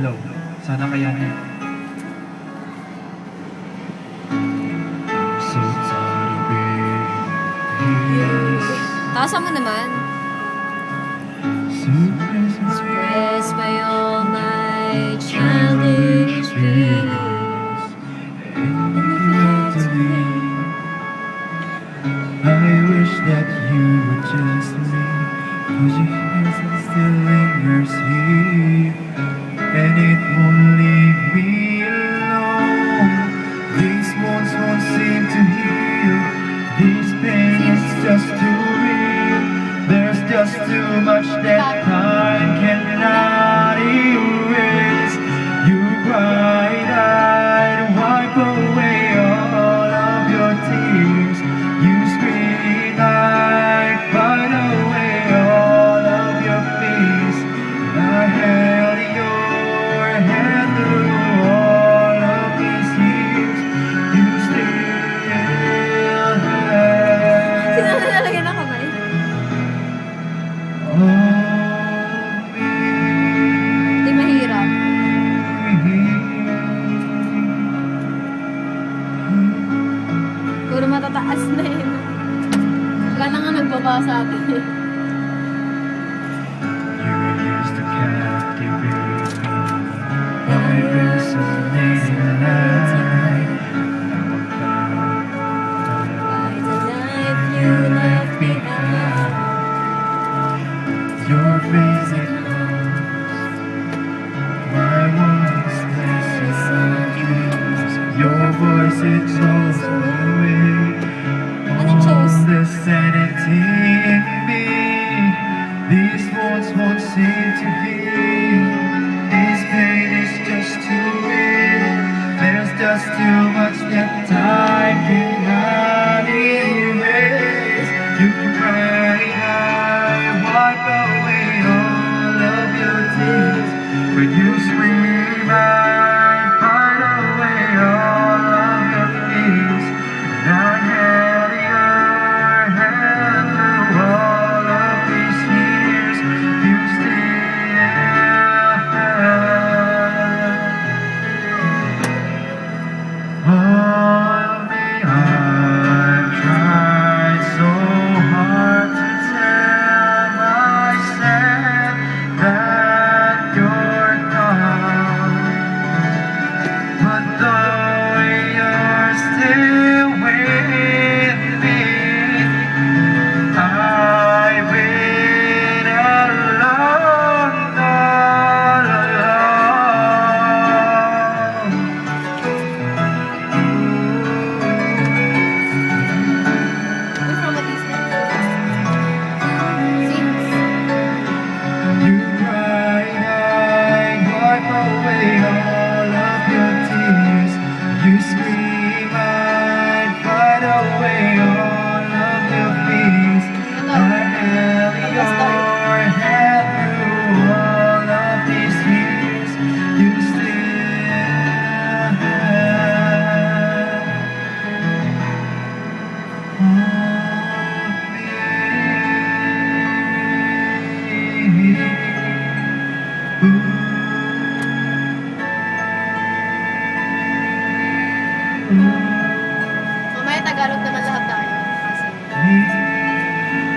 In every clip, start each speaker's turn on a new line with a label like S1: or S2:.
S1: low. Sana kayanin. So tired of being here.
S2: Taasan mo naman. Express by all my childish fears. And if you had to leave,
S1: I wish that you were just me, 'cause your presence still lingers here, and it won't leave me alone. These wounds won't seem to heal. This pain is just too real. There's just too much that time cannot erase. You bright-eyed, wipe away all of your tears. You scream, I fight away all of your fears. I held your hand through all of these years. You still have
S2: sino na nalagyan ng kamay?
S1: all of
S2: Hindi mahirap. Puro matataas na yun. Wala na nga nagbaba sa atin eh.
S1: You used to captivate me by resonating light. Now I'm found
S2: By the life you left behind.
S1: your face it holds my once pleasant dreams. Your voice it shows away
S2: Ano chose?
S1: all the sanity in me. These wounds won't seem to heal. This pain is just too real. There's just too much that time cannot erase. You cry, I wipe away all of your tears. When you scream, I fight away all of your fears. And I held your hand through all of these years. You still have all of me. I've tried so hard to tell myself that you're gone, but though you're still with me, I've been alone all along.
S2: We're from a distance. Since.
S1: You cried, I wipe away all of your tears. You scream, I fight away all of your fears. I held your hand through all of these years. You still have
S2: Mamaya Tagalog naman lahat tayo. Kasi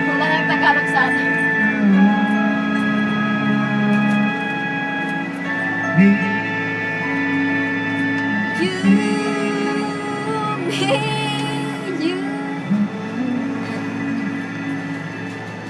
S2: wala nang Tagalog sa atin.
S1: me.